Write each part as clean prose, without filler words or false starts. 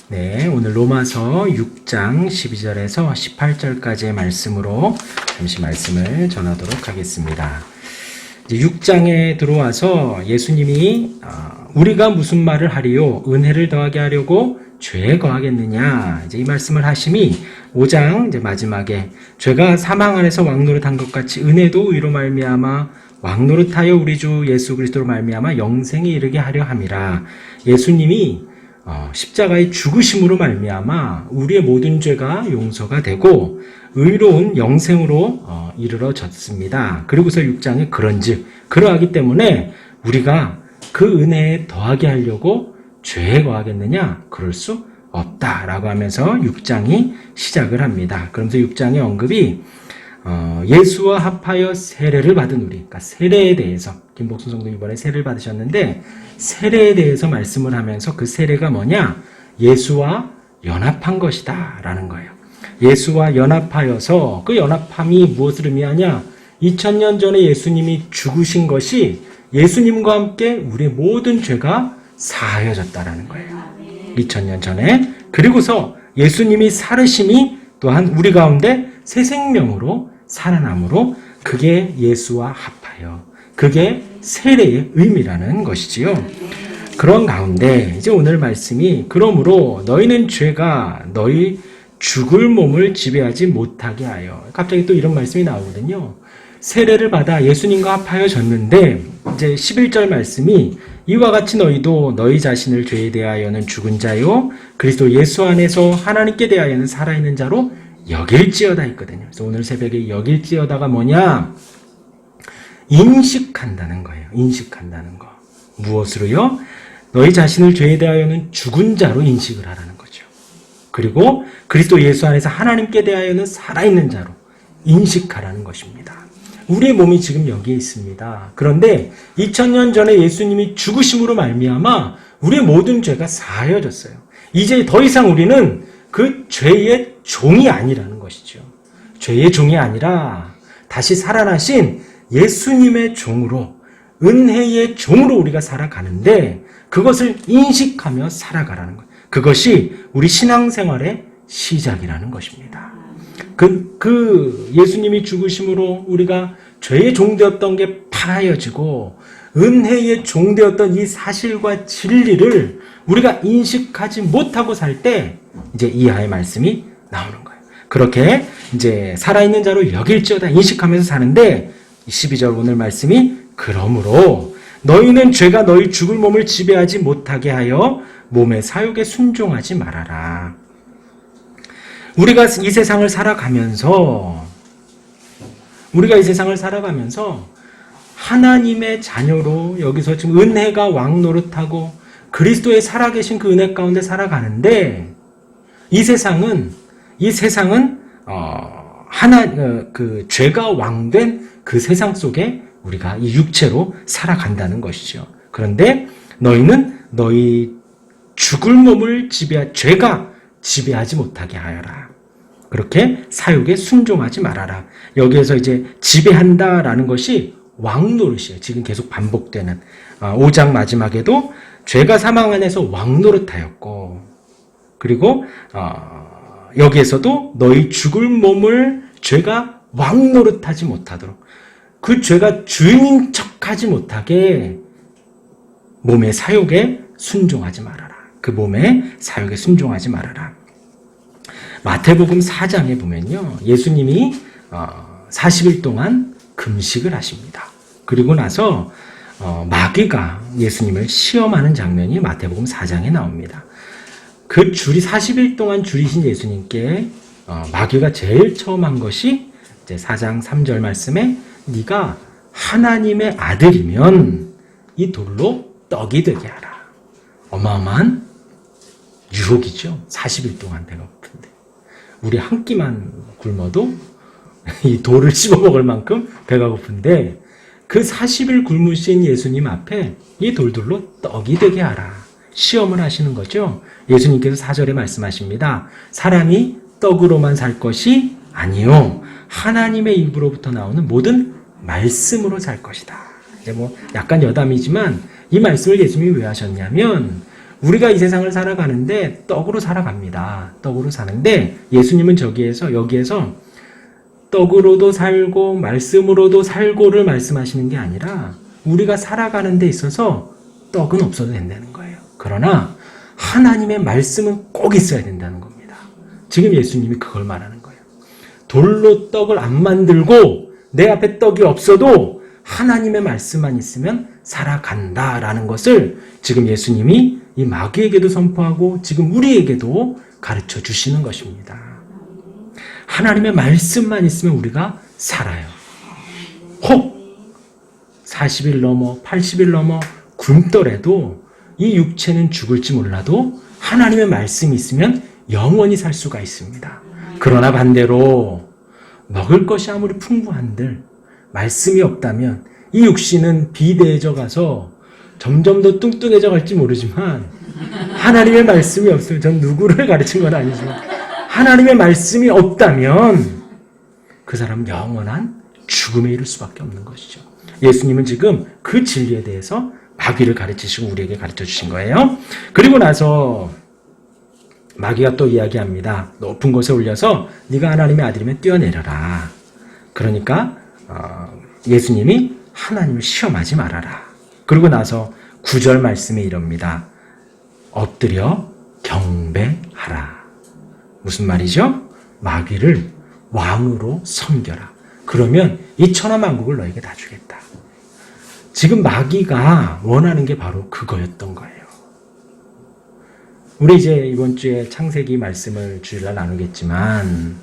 네, 오늘 로마서 6장 12절에서 18절까지의 말씀으로 잠시 말씀을 전하도록 하겠습니다. 이제 6장에 들어와서 예수님이 우리가 무슨 말을 하리요? 은혜를 더하게 하려고 죄에 거하겠느냐? 이제 이 말씀을 하심이 5장 이제 마지막에 죄가 사망 안에서 왕노릇한 것 같이 은혜도 의로 말미암아 왕노릇하여 우리 주 예수 그리스도로 말미암아 영생에 이르게 하려 함이라. 예수님이 십자가의 죽으심으로 말미암아 우리의 모든 죄가 용서가 되고 의로운 영생으로 이르러졌습니다. 그리고서 6장에 그런즉 그러하기 때문에 우리가 그 은혜에 더하게 하려고 죄에 거하겠느냐? 그럴 수 없다라고 하면서 6장이 시작을 합니다. 그러면서 6장의 언급이 예수와 합하여 세례를 받은 우리, 그러니까 세례에 대해서 김복순 성도 이번에 세례를 받으셨는데 세례에 대해서 말씀을 하면서 그 세례가 뭐냐? 예수와 연합한 것이다 라는 거예요. 예수와 연합하여서 그 연합함이 무엇을 의미하냐? 2000년 전에 예수님이 죽으신 것이 예수님과 함께 우리의 모든 죄가 사하여졌다라는 거예요. 2000년 전에. 그리고서 예수님이 살으심이 또한 우리 가운데 새 생명으로 살아남으로 그게 예수와 합하여 그게 세례의 의미라는 것이지요. 그런 가운데 이제 오늘 말씀이 그러므로 너희는 죄가 너희 죽을 몸을 지배하지 못하게 하여 갑자기 또 이런 말씀이 나오거든요. 세례를 받아 예수님과 합하여졌는데 이제 11절 말씀이 이와 같이 너희도 너희 자신을 죄에 대하여는 죽은 자요 그리스도 예수 안에서 하나님께 대하여는 살아있는 자로 여길지어다 있거든요. 그래서 오늘 새벽에 여길지어다가 뭐냐? 인식한다는 거예요. 인식한다는 거. 무엇으로요? 너희 자신을 죄에 대하여는 죽은 자로 인식을 하라는 거죠. 그리고 그리스도 예수 안에서 하나님께 대하여는 살아있는 자로 인식하라는 것입니다. 우리의 몸이 지금 여기에 있습니다. 그런데 2000년 전에 예수님이 죽으심으로 말미암아 우리의 모든 죄가 사하여졌어요. 이제 더 이상 우리는 그 죄의 종이 아니라는 것이죠. 죄의 종이 아니라 다시 살아나신 예수님의 종으로 은혜의 종으로 우리가 살아가는데 그것을 인식하며 살아가라는 것. 그것이 우리 신앙생활의 시작이라는 것입니다. 그 예수님이 죽으심으로 우리가 죄의 종되었던 게 팔아여지고 은혜의 종되었던 이 사실과 진리를 우리가 인식하지 못하고 살 때 이제 이하의 말씀이 나오는 거예요. 그렇게 이제 살아있는 자로 여길지어다 인식하면서 사는데 12절 오늘 말씀이 그러므로 너희는 죄가 너희 죽을 몸을 지배하지 못하게 하여 몸의 사욕에 순종하지 말아라. 우리가 이 세상을 살아가면서 하나님의 자녀로 여기서 지금 은혜가 왕노릇하고 그리스도의 살아계신 그 은혜 가운데 살아가는데 이 세상은 그 죄가 왕된 그 세상 속에 우리가 이 육체로 살아간다는 것이죠. 그런데 너희는 너희 죽을 몸을 죄가 지배하지 못하게 하여라. 그렇게 사욕에 순종하지 말아라. 여기에서 이제 지배한다라는 것이 왕노릇이에요. 지금 계속 반복되는 5장 마지막에도 죄가 사망 안에서 왕노릇하였고 그리고 여기에서도 너희 죽을 몸을 죄가 왕노릇하지 못하도록 그 죄가 주인인 척하지 못하게 몸의 사욕에 순종하지 말아라. 그 몸의 사욕에 순종하지 말아라. 마태복음 4장에 보면요. 예수님이 40일 동안 금식을 하십니다. 그리고 나서 마귀가 예수님을 시험하는 장면이 마태복음 4장에 나옵니다. 그 40일 동안 줄이신 예수님께 마귀가 제일 처음 한 것이 이제 4장 3절 말씀에 네가 하나님의 아들이면 이 돌로 떡이 되게 하라. 어마어마한 유혹이죠. 40일 동안 배가 고픈데. 우리 한 끼만 굶어도 이 돌을 씹어 먹을 만큼 배가 고픈데 그 40일 굶으신 예수님 앞에 이 돌들로 떡이 되게 하라. 시험을 하시는 거죠. 예수님께서 4절에 말씀하십니다. 사람이 떡으로만 살 것이 아니요 하나님의 입으로부터 나오는 모든 말씀으로 살 것이다. 이제 약간 여담이지만 이 말씀을 예수님이 왜 하셨냐면 우리가 이 세상을 살아가는데 떡으로 살아갑니다. 떡으로 사는데 예수님은 여기에서 떡으로도 살고 말씀으로도 살고를 말씀하시는 게 아니라 우리가 살아가는 데 있어서 떡은 없어도 된다는 거예요. 그러나 하나님의 말씀은 꼭 있어야 된다는 겁니다. 지금 예수님이 그걸 말하는 거예요. 돌로 떡을 안 만들고 내 앞에 떡이 없어도 하나님의 말씀만 있으면 살아간다라는 것을 지금 예수님이 이 마귀에게도 선포하고 지금 우리에게도 가르쳐 주시는 것입니다. 하나님의 말씀만 있으면 우리가 살아요. 혹 40일 넘어 80일 넘어 굶더라도 이 육체는 죽을지 몰라도 하나님의 말씀이 있으면 영원히 살 수가 있습니다. 그러나 반대로 먹을 것이 아무리 풍부한들 말씀이 없다면 이 육신은 비대해져 가서 점점 더 뚱뚱해져 갈지 모르지만 하나님의 말씀이 없으면 전 누구를 가르친 건 아니지만 하나님의 말씀이 없다면 그 사람은 영원한 죽음에 이를 수밖에 없는 것이죠. 예수님은 지금 그 진리에 대해서 마귀를 가르치시고 우리에게 가르쳐 주신 거예요. 그리고 나서 마귀가 또 이야기합니다. 높은 곳에 올려서 네가 하나님의 아들이면 뛰어내려라. 그러니까 예수님이 하나님을 시험하지 말아라. 그리고 나서 9절 말씀에 이럽니다. 엎드려 경배하라. 무슨 말이죠? 마귀를 왕으로 섬겨라. 그러면 이 천하만국을 너에게 다 주겠다. 지금 마귀가 원하는 게 바로 그거였던 거예요. 우리 이제 이번 주에 창세기 말씀을 주일날 나누겠지만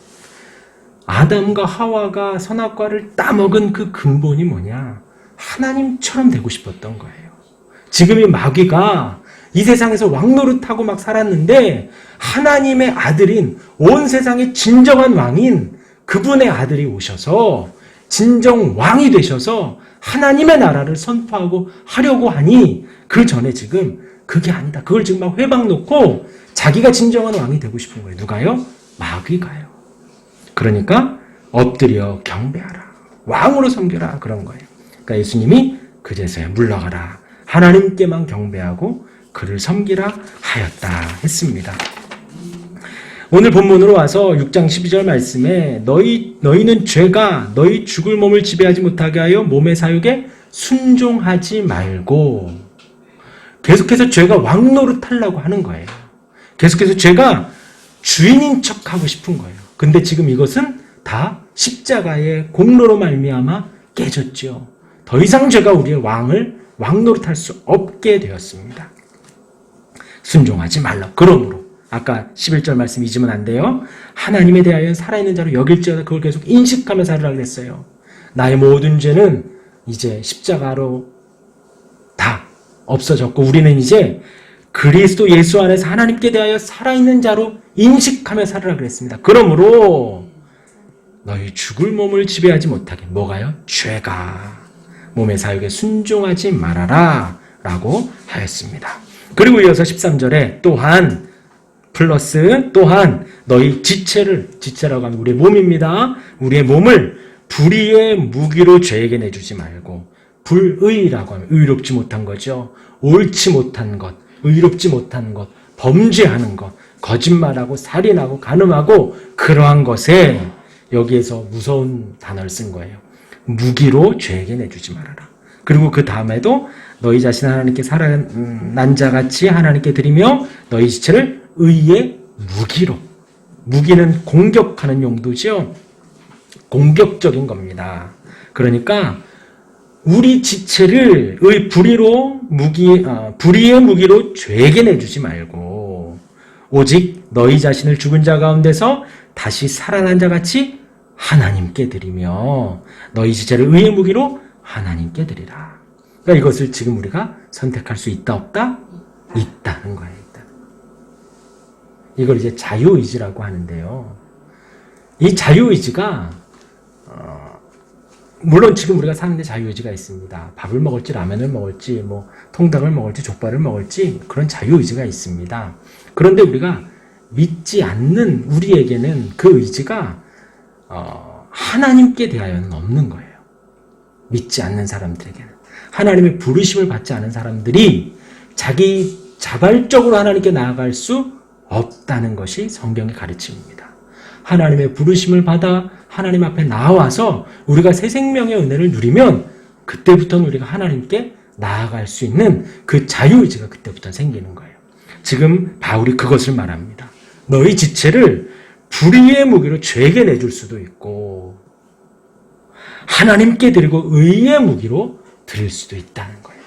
아담과 하와가 선악과를 따먹은 그 근본이 뭐냐? 하나님처럼 되고 싶었던 거예요. 지금 이 마귀가 이 세상에서 왕노릇하고 막 살았는데 하나님의 아들인 온 세상의 진정한 왕인 그분의 아들이 오셔서 진정 왕이 되셔서 하나님의 나라를 선포하고 하려고 하니 그 전에 지금 그게 아니다. 그걸 지금 막 회방 놓고 자기가 진정한 왕이 되고 싶은 거예요. 누가요? 마귀가요. 그러니까 엎드려 경배하라. 왕으로 섬겨라. 그런 거예요. 그러니까 예수님이 그제서야 물러가라. 하나님께만 경배하고 그를 섬기라 하였다 했습니다. 오늘 본문으로 와서 6장 12절 말씀에 너희는 죄가 너희 죽을 몸을 지배하지 못하게 하여 몸의 사육에 순종하지 말고 계속해서 죄가 왕노릇하려고 하는 거예요. 계속해서 죄가 주인인 척하고 싶은 거예요. 근데 지금 이것은 다 십자가의 공로로 말미암아 깨졌죠. 더 이상 죄가 우리의 왕노릇할 수 없게 되었습니다. 순종하지 말라. 그러므로 아까 11절 말씀 잊으면 안 돼요. 하나님에 대하여 살아있는 자로 여길지어다. 그걸 계속 인식하며 살으라 그랬어요. 나의 모든 죄는 이제 십자가로 다 없어졌고 우리는 이제 그리스도 예수 안에서 하나님께 대하여 살아있는 자로 인식하며 살으라 그랬습니다. 그러므로 너희 죽을 몸을 지배하지 못하게 뭐가요? 죄가 몸의 사육에 순종하지 말아라 라고 하였습니다. 그리고 이어서 13절에 또한 너희 지체라고 하면 우리의 몸입니다. 우리의 몸을 불의의 무기로 죄에게 내주지 말고 불의라고 하면 의롭지 못한 거죠. 옳지 못한 것, 의롭지 못한 것, 범죄하는 것, 거짓말하고 살인하고 간음하고 그러한 것에 여기에서 무서운 단어를 쓴 거예요. 무기로 죄에게 내주지 말아라. 그리고 그 다음에도 너희 자신 하나님께 살아난 자같이 하나님께 드리며 너희 지체를 의의 무기로. 무기는 공격하는 용도죠. 공격적인 겁니다. 그러니까 우리 지체를 불의의 무기로 죄에게 내주지 말고 오직 너희 자신을 죽은 자 가운데서 다시 살아난 자같이 하나님께 드리며 너희 지체를 의의 무기로 하나님께 드리라. 그러니까 이것을 지금 우리가 선택할 수 있다 없다? 있다는 거예요. 이걸 이제 자유의지라고 하는데요. 이 자유의지가 물론 지금 우리가 사는데 자유의지가 있습니다. 밥을 먹을지 라면을 먹을지 뭐 통닭을 먹을지 족발을 먹을지 그런 자유의지가 있습니다. 그런데 우리가 믿지 않는 우리에게는 그 의지가 하나님께 대하여는 없는 거예요. 믿지 않는 사람들에게는. 하나님의 부르심을 받지 않은 사람들이 자기 자발적으로 하나님께 나아갈 수 없다는 것이 성경의 가르침입니다. 하나님의 부르심을 받아 하나님 앞에 나와서 우리가 새 생명의 은혜를 누리면 그때부터는 우리가 하나님께 나아갈 수 있는 그 자유의지가 그때부터 생기는 거예요. 지금 바울이 그것을 말합니다. 너희 지체를 불의의 무기로 죄에게 내줄 수도 있고 하나님께 드리고 의의 무기로 드릴 수도 있다는 거예요.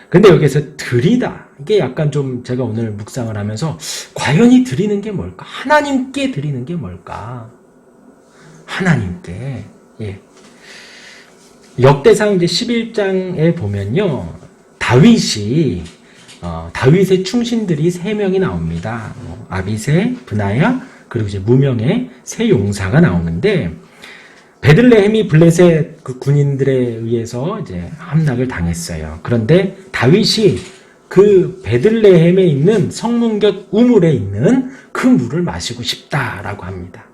근데 여기서 드리다, 이게 약간 좀 제가 오늘 묵상을 하면서 과연 이 드리는 게 뭘까? 하나님께 드리는 게 뭘까? 하나님께. 예. 역대상 이제 11장에 보면요, 다윗의 충신들이 3명이 나옵니다. 아비새, 브나야, 그리고 이제 무명의 세 용사가 나오는데, 베들레헴이 블레셋 그 군인들에 의해서 이제 함락을 당했어요. 그런데 다윗이 그 베들레헴에 있는 성문 곁 우물에 있는 그 물을 마시고 싶다라고 합니다.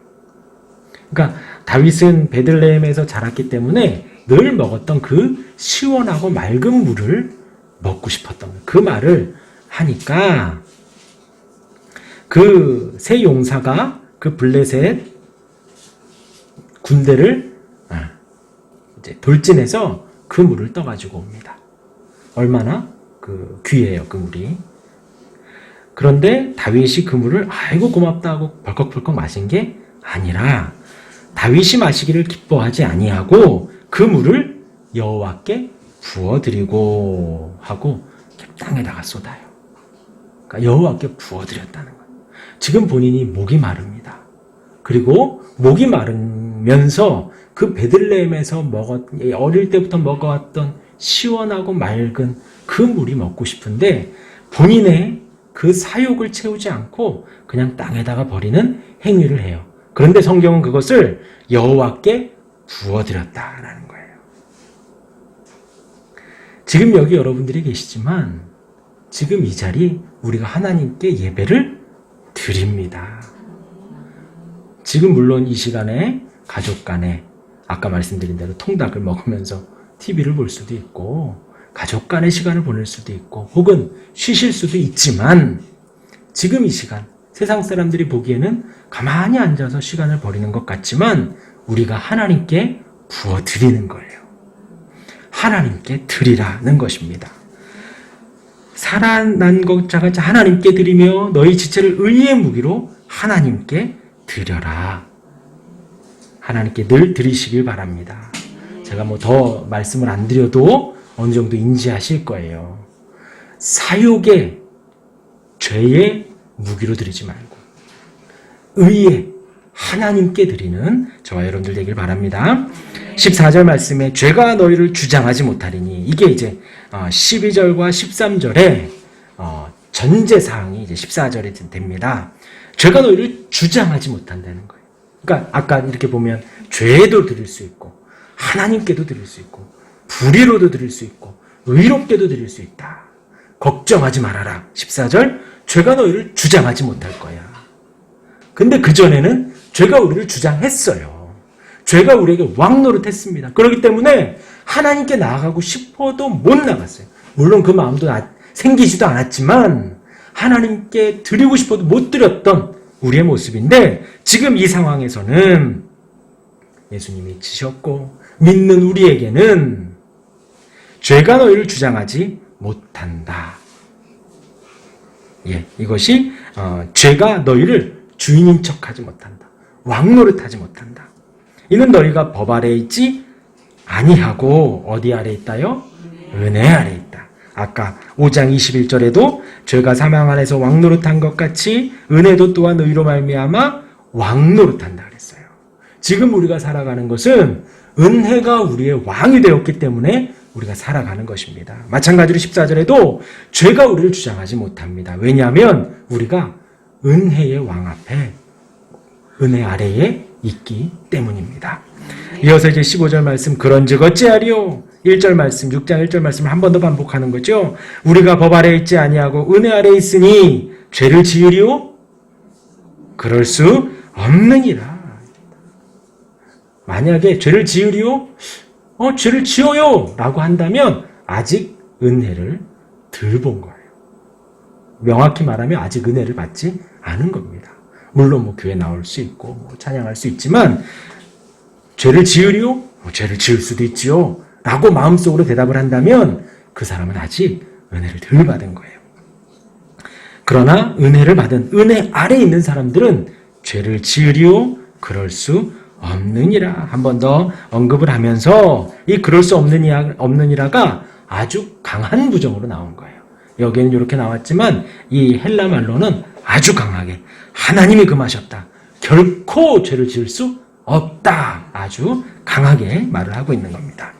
그러니까 다윗은 베들레헴에서 자랐기 때문에 늘 먹었던 그 시원하고 맑은 물을 먹고 싶었던 거예요. 그 말을 하니까 그 세 용사가 그 블레셋 군대를 이제 돌진해서 그 물을 떠가지고 옵니다. 얼마나 그 귀해요, 그 물이. 그런데 다윗이 그 물을 아이고 고맙다 하고 벌컥벌컥 마신 게 아니라 다윗이 마시기를 기뻐하지 아니하고 그 물을 여호와께 부어드리고 하고 땅에다가 쏟아요. 그러니까 여호와께 부어드렸다는 거예요. 지금 본인이 목이 마릅니다. 그리고 목이 마르면서 그 베들레헴에서 어릴 때부터 먹어왔던 시원하고 맑은 그 물이 먹고 싶은데 본인의 그 사욕을 채우지 않고 그냥 땅에다가 버리는 행위를 해요. 그런데 성경은 그것을 여호와께 부어드렸다라는 거예요. 지금 여기 여러분들이 계시지만 지금 이 자리 우리가 하나님께 예배를 드립니다. 지금 물론 이 시간에 가족 간에 아까 말씀드린 대로 통닭을 먹으면서 TV를 볼 수도 있고 가족 간의 시간을 보낼 수도 있고 혹은 쉬실 수도 있지만 지금 이 시간 세상 사람들이 보기에는 가만히 앉아서 시간을 버리는 것 같지만 우리가 하나님께 부어드리는 거예요. 하나님께 드리라는 것입니다. 살아난 것자가 하나님께 드리며 너희 지체를 의의 무기로 하나님께 드려라. 하나님께 늘 드리시길 바랍니다. 제가 뭐 더 말씀을 안 드려도 어느 정도 인지하실 거예요. 사욕의 죄의 무기로 드리지 말고 의의 하나님께 드리는 저와 여러분들 되길 바랍니다. 14절 말씀에 죄가 너희를 주장하지 못하리니 이게 이제 12절과 13절에 전제사항이 이제 14절에 됩니다. 죄가 너희를 주장하지 못한다는 거예요. 그러니까 아까 이렇게 보면 죄도 드릴 수 있고 하나님께도 드릴 수 있고 불의로도 드릴 수 있고 의롭게도 드릴 수 있다. 걱정하지 말아라. 14절 죄가 너희를 주장하지 못할 거야. 근데 그전에는 죄가 우리를 주장했어요. 죄가 우리에게 왕노릇했습니다. 그렇기 때문에 하나님께 나아가고 싶어도 못 나갔어요. 물론 그 마음도 생기지도 않았지만 하나님께 드리고 싶어도 못 드렸던 우리의 모습인데 지금 이 상황에서는 예수님이 지셨고 믿는 우리에게는 죄가 너희를 주장하지 못한다. 예, 이것이 죄가 너희를 주인인 척하지 못한다. 왕노릇하지 못한다. 이는 너희가 법 아래에 있지 아니하고 어디 아래에 있다요? 은혜 아래에 있다. 아까 5장 21절에도 죄가 사망 안에서 왕노릇한 것 같이 은혜도 또한 너희로 말미암아 왕노릇한다 그랬어요. 지금 우리가 살아가는 것은 은혜가 우리의 왕이 되었기 때문에 우리가 살아가는 것입니다. 마찬가지로 14절에도 죄가 우리를 주장하지 못합니다. 왜냐하면 우리가 은혜의 왕 앞에 은혜 아래에 있기 때문입니다. 이어서 이제 15절 말씀 그런즉 어찌하리요? 1절 말씀 6장 1절 말씀을 한 번 더 반복하는 거죠. 우리가 법 아래에 있지 아니하고 은혜 아래에 있으니 죄를 지으리요? 그럴 수 없느니라. 만약에 죄를 지으리요? 죄를 지어요! 라고 한다면 아직 은혜를 덜 본 거예요. 명확히 말하면 아직 은혜를 받지 않은 겁니다. 물론 뭐 교회 나올 수 있고 뭐 찬양할 수 있지만 죄를 지으리요? 죄를 지을 수도 있지요. 라고 마음속으로 대답을 한다면 그 사람은 아직 은혜를 덜 받은 거예요. 그러나 은혜를 받은 은혜 아래에 있는 사람들은 죄를 지으리요? 그럴 수 없느니라. 한 번 더 언급을 하면서 이 그럴 수 없느니라가 아주 강한 부정으로 나온 거예요. 여기에는 이렇게 나왔지만 이 헬라 말로는 아주 강하게 하나님이 금하셨다. 결코 죄를 지을 수 없다. 아주 강하게 말을 하고 있는 겁니다.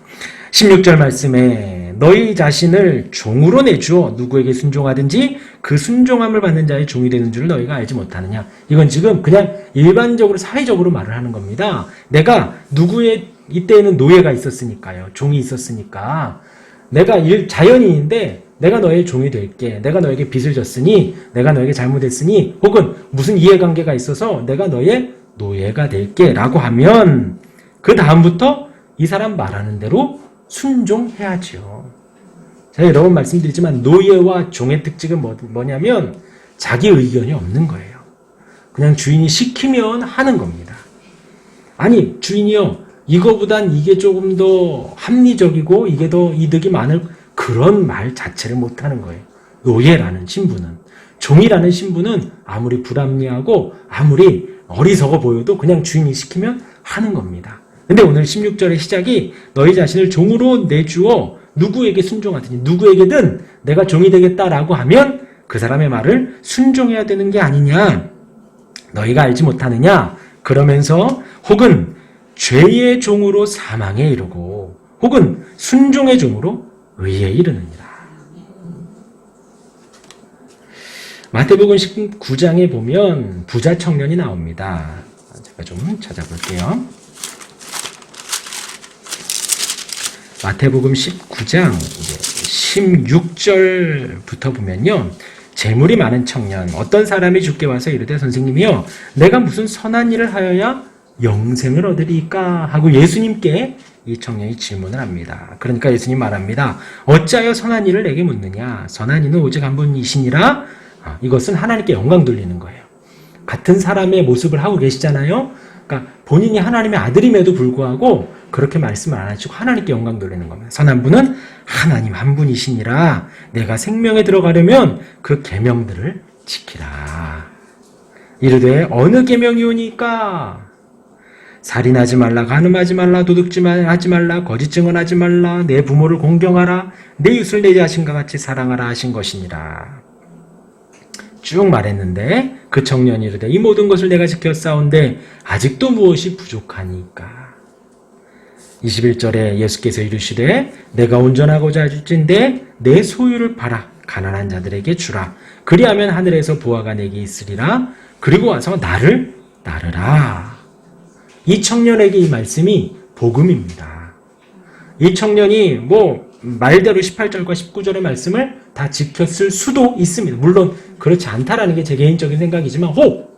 16절 말씀에 너희 자신을 종으로 내주어 누구에게 순종하든지 그 순종함을 받는 자의 종이 되는 줄 너희가 알지 못하느냐. 이건 지금 그냥 일반적으로 사회적으로 말을 하는 겁니다. 내가 누구의 이때에는 노예가 있었으니까요. 종이 있었으니까 내가 자연인인데 내가 너의 종이 될게. 내가 너에게 빚을 졌으니 내가 너에게 잘못했으니 혹은 무슨 이해관계가 있어서 내가 너의 노예가 될게 라고 하면 그 다음부터 이 사람 말하는 대로 순종해야죠. 제가 여러 번 말씀드리지만 노예와 종의 특징은 뭐냐면 자기 의견이 없는 거예요. 그냥 주인이 시키면 하는 겁니다. 아니 주인이요 이거보단 이게 조금 더 합리적이고 이게 더 이득이 많을 그런 말 자체를 못하는 거예요. 노예라는 신분은. 종이라는 신분은 아무리 불합리하고 아무리 어리석어 보여도 그냥 주인이 시키면 하는 겁니다. 근데 오늘 16절의 시작이 너희 자신을 종으로 내주어 누구에게 순종하든지 누구에게든 내가 종이 되겠다라고 하면 그 사람의 말을 순종해야 되는 게 아니냐. 너희가 알지 못하느냐. 그러면서 혹은 죄의 종으로 사망에 이르고 혹은 순종의 종으로 의에 이르느니라. 마태복음 19장에 보면 부자 청년이 나옵니다. 제가 좀 찾아볼게요. 마태복음 19장 16절부터 보면요. 재물이 많은 청년 어떤 사람이 주께 와서 이르되 선생님이여 내가 무슨 선한 일을 하여야 영생을 얻으리까 하고 예수님께 이 청년이 질문을 합니다. 그러니까 예수님 말합니다. 어찌하여 선한 일을 내게 묻느냐. 선한 이는 오직 한 분이시니라. 이것은 하나님께 영광 돌리는 거예요. 같은 사람의 모습을 하고 계시잖아요. 그러니까 본인이 하나님의 아들임에도 불구하고 그렇게 말씀을 안 하시고 하나님께 영광 돌리는 겁니다. 선한 분은 하나님 한 분이시니라. 내가 생명에 들어가려면 그 계명들을 지키라. 이르되 어느 계명이오니까? 살인하지 말라, 간음하지 말라, 도둑질하지 말라, 거짓 증언하지 말라, 내 부모를 공경하라, 내 이웃을 내 자신과 같이 사랑하라 하신 것이니라. 쭉 말했는데 그 청년이 이르되 이 모든 것을 내가 지켰사온데 아직도 무엇이 부족하니까. 21절에 예수께서 이르시되 내가 온전하고자 할진대 내 소유를 팔아 가난한 자들에게 주라. 그리하면 하늘에서 보화가 내게 있으리라. 그리고 와서 나를 따르라. 이 청년에게 이 말씀이 복음입니다. 이 청년이 말대로 18절과 19절의 말씀을 다 지켰을 수도 있습니다. 물론 그렇지 않다라는 게 제 개인적인 생각이지만 혹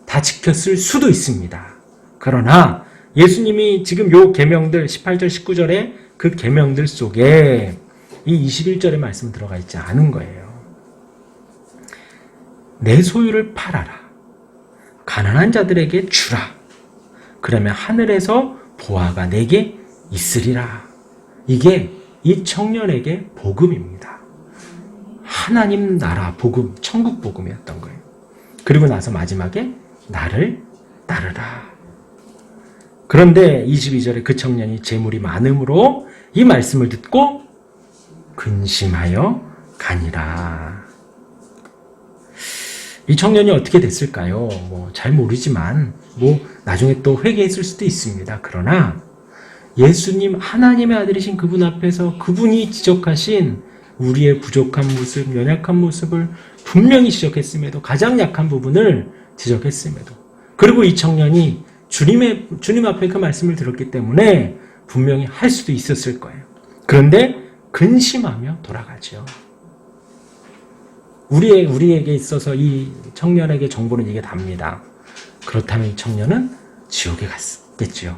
다 지켰을 수도 있습니다. 그러나 예수님이 지금 요 계명들 18절 19절의 그 계명들 속에 이 21절의 말씀 들어가 있지 않은 거예요. 내 소유를 팔아라. 가난한 자들에게 주라. 그러면 하늘에서 보화가 내게 있으리라. 이게 이 청년에게 복음입니다. 하나님 나라 복음, 천국 복음이었던 거예요. 그리고 나서 마지막에 나를 따르라. 그런데 22절에 그 청년이 재물이 많음으로 이 말씀을 듣고 근심하여 가니라. 이 청년이 어떻게 됐을까요? 잘 모르지만 나중에 또 회개했을 수도 있습니다. 그러나 예수님 하나님의 아들이신 그분 앞에서 그분이 지적하신 우리의 부족한 모습, 연약한 모습을 분명히 지적했음에도 가장 약한 부분을 지적했음에도 그리고 이 청년이 주님 앞에 그 말씀을 들었기 때문에 분명히 할 수도 있었을 거예요. 그런데 근심하며 돌아가죠. 우리에게 있어서 이 청년에게 정보는 이게 답니다. 그렇다면 이 청년은 지옥에 갔겠죠.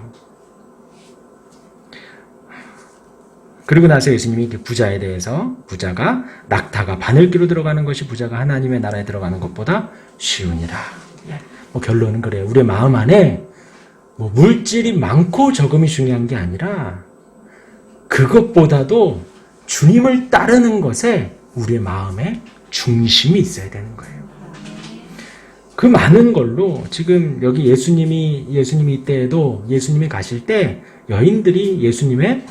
그리고 나서 예수님이 부자에 대해서 부자가 낙타가 바늘기로 들어가는 것이 부자가 하나님의 나라에 들어가는 것보다 쉬우니라. 결론은 그래요. 우리의 마음 안에 물질이 많고 적음이 중요한 게 아니라 그것보다도 주님을 따르는 것에 우리의 마음에 중심이 있어야 되는 거예요. 그 많은 걸로 지금 여기 예수님이 이때에도 예수님이 가실 때 여인들이 예수님을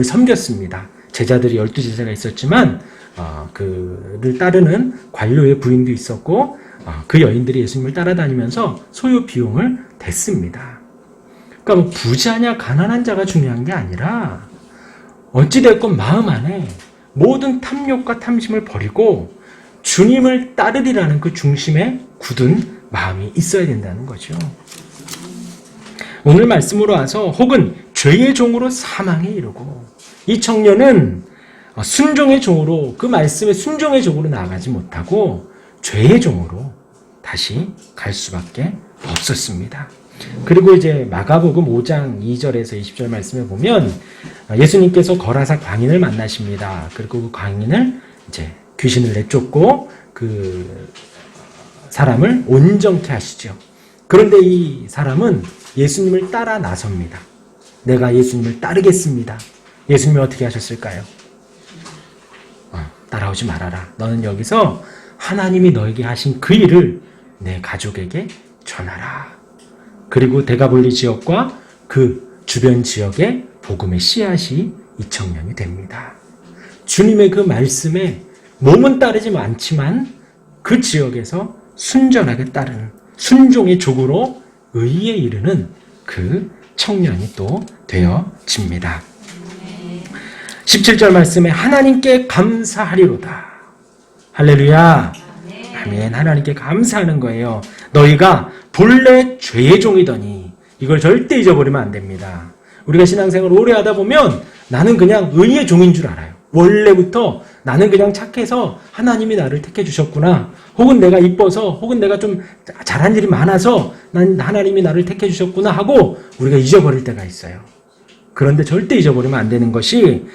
섬겼습니다. 제자들이 12제자가 있었지만 그를 따르는 관료의 부인도 있었고 그 여인들이 예수님을 따라다니면서 소요 비용을 댔습니다. 그러니까 부자냐 가난한 자가 중요한 게 아니라 어찌됐건 마음 안에 모든 탐욕과 탐심을 버리고 주님을 따르리라는 그 중심에 굳은 마음이 있어야 된다는 거죠. 오늘 말씀으로 와서 혹은 죄의 종으로 사망에 이르고 이 청년은 순종의 종으로 그 말씀에 순종의 종으로 나아가지 못하고 죄의 종으로 다시 갈 수밖에 없었습니다. 그리고 이제 마가복음 5장 2절에서 20절 말씀에 보면 예수님께서 거라사 광인을 만나십니다. 그리고 그 광인을 이제 귀신을 내쫓고 그 사람을 온전케 하시죠. 그런데 이 사람은 예수님을 따라 나섭니다. 내가 예수님을 따르겠습니다. 예수님이 어떻게 하셨을까요? 따라오지 말아라. 너는 여기서 하나님이 너에게 하신 그 일을 내 가족에게 전하라. 그리고 데가볼리 지역과 그 주변 지역에 복음의 씨앗이 이 청년이 됩니다. 주님의 그 말씀에 몸은 따르지 않지만 그 지역에서 순전하게 따르는 순종의 족으로 의에 이르는 그 청년이 또 되어집니다. 17절 말씀에 하나님께 감사하리로다. 할렐루야. 아멘. 하나님께 감사하는 거예요. 너희가 본래 죄의 종이더니 이걸 절대 잊어버리면 안 됩니다. 우리가 신앙생활을 오래 하다 보면 나는 그냥 의의 종인 줄 알아요. 원래부터 나는 그냥 착해서 하나님이 나를 택해 주셨구나. 혹은 내가 이뻐서 혹은 내가 좀 잘한 일이 많아서 하나님이 나를 택해 주셨구나 하고 우리가 잊어버릴 때가 있어요. 그런데 절대 잊어버리면 안 되는 것이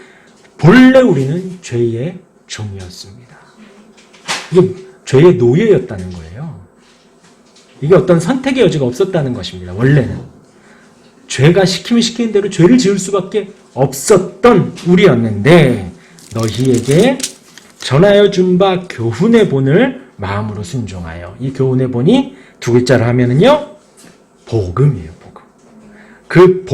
본래 우리는 죄의 종이었습니다. 이게 죄의 노예였다는 거예요. 이게 어떤 선택의 여지가 없었다는 것입니다. 원래는. 죄가 시키면 시키는 대로 죄를 지을 수밖에 없었던 우리였는데 너희에게 전하여 준 바 교훈의 본을 마음으로 순종하여. 이 교훈의 본이 두 글자로 하면은요 복음이에요. 복음. 그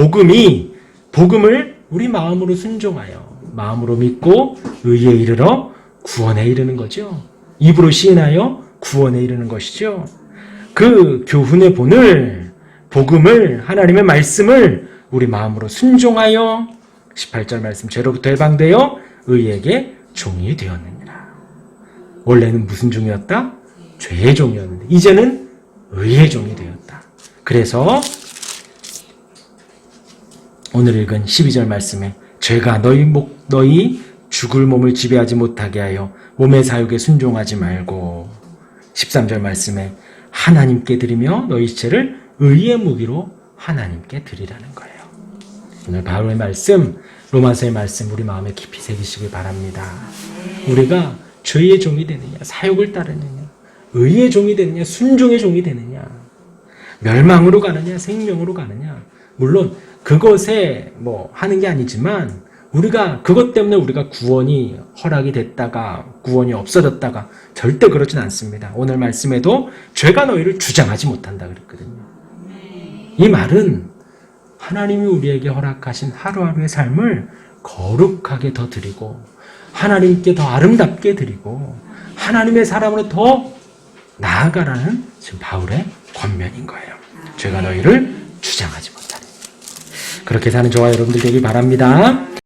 복음을 우리 마음으로 순종하여 마음으로 믿고 의에 이르러 구원에 이르는 거죠. 입으로 시인하여 구원에 이르는 것이죠. 그 교훈의 본을 복음을 하나님의 말씀을 우리 마음으로 순종하여 18절 말씀 죄로부터 해방되어 의에게 종이 되었느니라. 원래는 무슨 종이었다? 죄의 종이었는데 이제는 의의 종이 되었다. 그래서 오늘 읽은 12절 말씀에 죄가 너희 죽을 몸을 지배하지 못하게 하여 몸의 사욕에 순종하지 말고 13절 말씀에 하나님께 드리며 너희 시체를 의의 무기로 하나님께 드리라는 거예요. 오늘 바울의 말씀, 로마서의 말씀 우리 마음에 깊이 새기시길 바랍니다. 우리가 죄의 종이 되느냐, 사욕을 따르느냐, 의의 종이 되느냐, 순종의 종이 되느냐, 멸망으로 가느냐, 생명으로 가느냐. 물론 그것에 하는 게 아니지만 우리가 그것 때문에 우리가 구원이 허락이 됐다가 구원이 없어졌다가 절대 그렇진 않습니다. 오늘 말씀에도 죄가 너희를 주장하지 못한다 그랬거든요. 이 말은 하나님이 우리에게 허락하신 하루하루의 삶을 거룩하게 더 드리고 하나님께 더 아름답게 드리고 하나님의 사람으로 더 나아가라는 지금 바울의 권면인 거예요. 죄가 너희를 주장하지 못하는. 그렇게 사는 저와 여러분들 되길 바랍니다.